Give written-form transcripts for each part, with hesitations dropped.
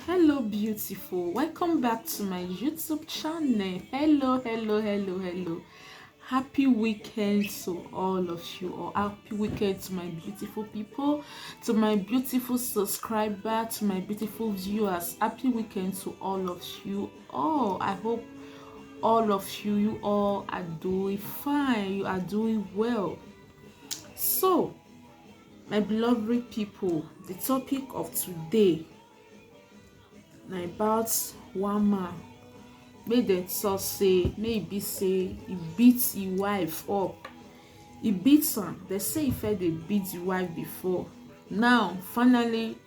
Hello, beautiful. Welcome back to my YouTube channel. Hello. Happy weekend to all of you, or happy weekend to my beautiful people, to my beautiful subscriber, to my beautiful viewers. Happy weekend to all of you. Oh, I hope all of you all are doing fine. You are doing well. So, my beloved people, the topic of today na about one man wey dem talk say may e be say e beat im wife up. E beat am. Dem say e first dey beat the wife before. Now finally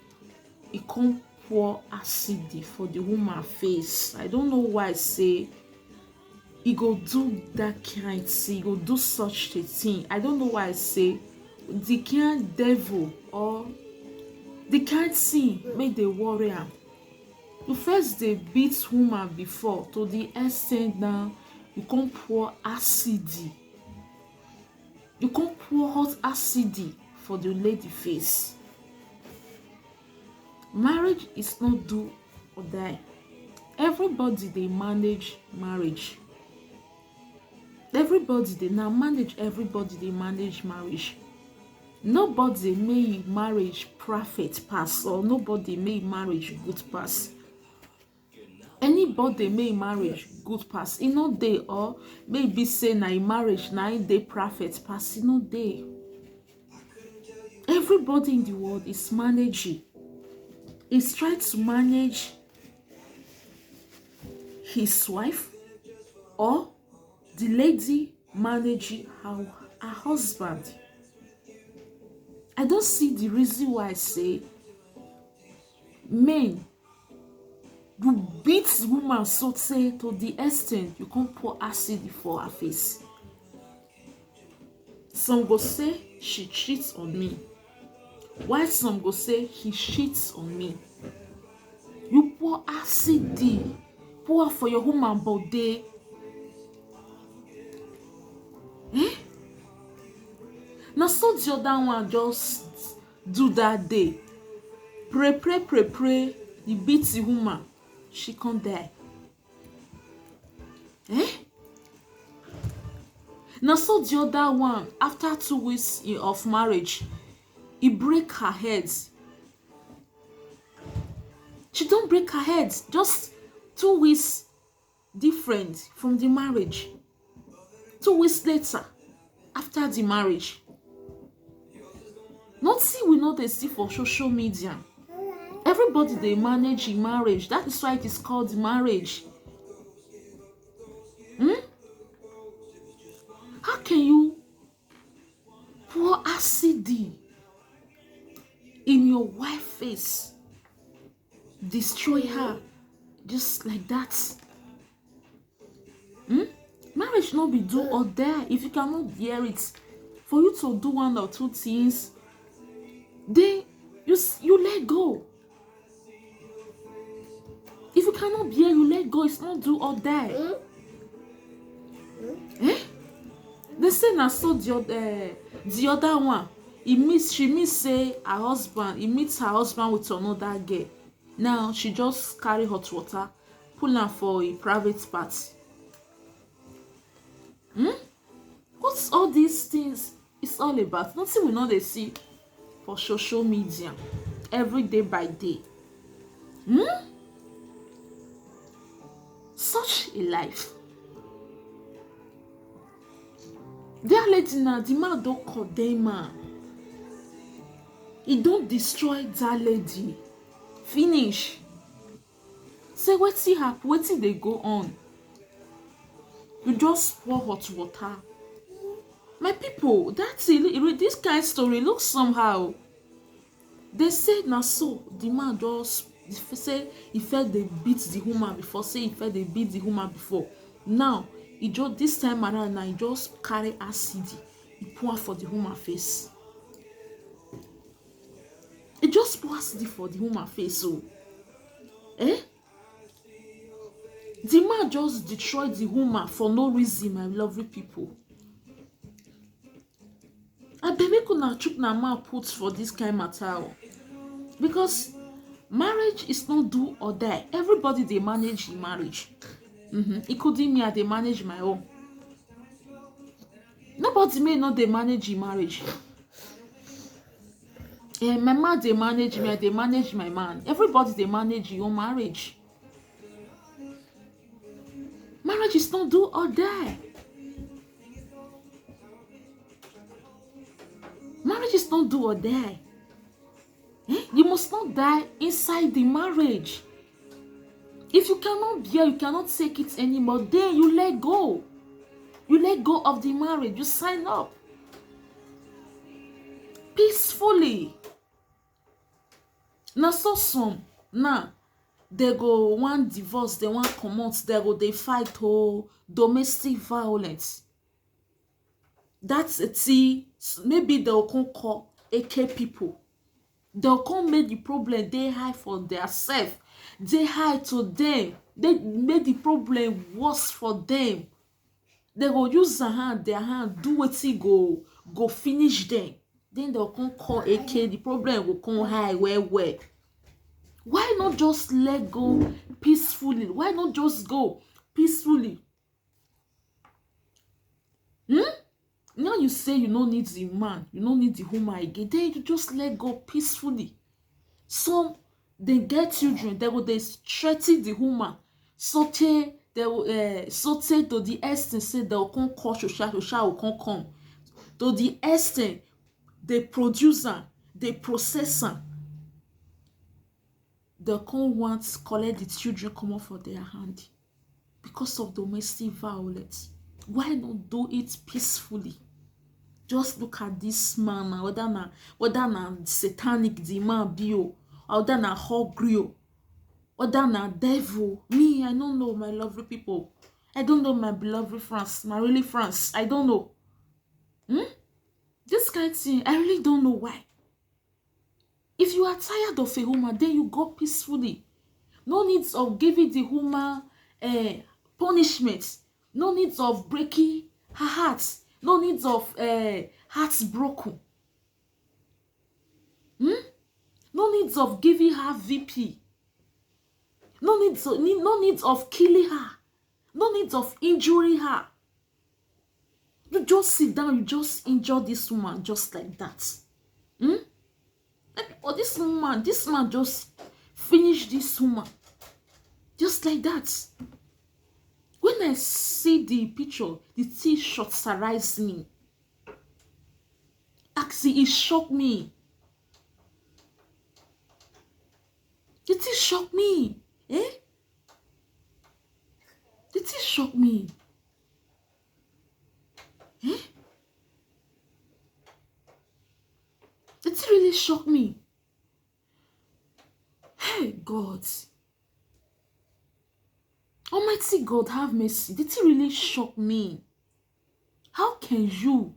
e come pour acid for the woman face. I don't know why say e go do that kind thing, e go do such a thing. I don't know why say the kind devil or the kind thing make dey worry am. You first dey beat woman before to the extent now you come pour acid. You come pour hot acid for the lady face. Marriage is not do or die. Everybody dey manage marriage. Everybody dey manage marriage. Nobody make marriage perfect pass, or nobody make marriage good pass. Anybody make marriage good pass, e no dey, or maybe say na im marriage na im dey perfect pass, e no dey. Everybody in the world is managing. He's trying to manage his wife, or the lady managing her husband. I don't see the reason why I say men, you beat woman so say to the extent you come pour acid for her face. Some go say she cheats on me, while some go say he cheats on me. You pour acid, pour for your woman body. Na so the other one just do that day. Pray. He beat the woman. She can't die. Na so the other one, after 2 weeks of marriage, he break her head. She don't break her head. Just 2 weeks different from the marriage. 2 weeks later, after the marriage. Nothing we know they see for social media. Everybody they manage in marriage. That is why it is called marriage. How can you pour acid in your wife's face, destroy her just like that? Marriage not be do or die. If you cannot bear it, for you to do 1 or 2 things, then you let go. If you cannot bear, you let go. It's not do or die. They say na so the other one, she meets say her husband, he meets her husband with another girl. Now she just carry hot water, pull am for a private part. What's all these things is all about? Nothing we know they see for social media every day by day. Such a life. That lady now, the man don't condemn her. He don't destroy that lady. Finish. Say wetin happen, wetin dey go on. You just pour hot water. My people, this kind of story looks somehow. They say na so the man just say he felt they beat the woman before. Say he felt they beat the woman before. Now he just this time around now he just carry acid. He pour for the woman face. He just pour acid for the woman face. So, the man just destroyed the woman for no reason, my lovely people. I beg make una chook na mouth put for this kind matter, because Marriage is not do or die. Everybody they manage the marriage. Including me, I they manage my own. Nobody may not they manage the marriage. My man they manage me, I they manage my man. Everybody they manage your marriage. Marriage is not do or die. Marriage is not do or die. You must not die inside the marriage. If you cannot bear, you cannot take it anymore, then you let go. You let go of the marriage. You sign up peacefully. Now so some now they go one divorce, they want comot, they fight domestic violence. That's a tea. Maybe they'll come call AK people. They'll come make the problem they high for themselves. They high to them. They make the problem worse for them. They go use their hand, do what it go finish them. Then they'll come call AK. The problem will come high where. Why not just let go peacefully? Why not just go peacefully? Now you say you don't need the man, you don't need the woman again. Then you just let go peacefully. Some they get children, they threaten the woman. Saute to the extent say they'll come call Shosha will come. To the extent they produce her, they process her. They can't want to collect the children come off for their hand because of domestic violence. Why not do it peacefully? Just look at this man, whether na satanic the man be or whether na hungry, whether na devil. Me, I don't know, my lovely people. I don't know, my beloved France, my really France. I don't know. This kind of thing, I really don't know why. If you are tired of a woman, then you go peacefully. No needs of giving the woman punishment. No needs of breaking her heart. No needs of hearts broken. No needs of giving her VP. No needs of killing her. No needs of injuring her. You just sit down, you just injure this woman just like that. Or this man just finish this woman. Just like that. When I see the picture, the thing short-size me. Actually, it shocked me. The thing shocked me. The thing shocked me. The thing really shocked me. Hey, God. Almighty God, have mercy. Did it really shock me? How can you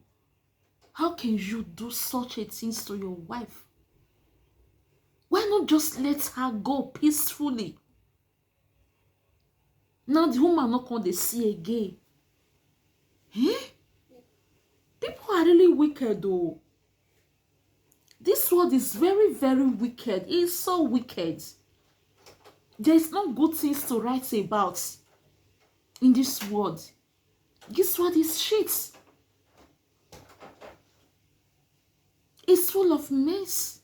do such a thing to your wife? Why not just let her go peacefully? Now the woman not going to see again. People are really wicked though. This world is very, very wicked. It is so wicked. There is no good things to write about in this world. This world is shit. It's full of mess.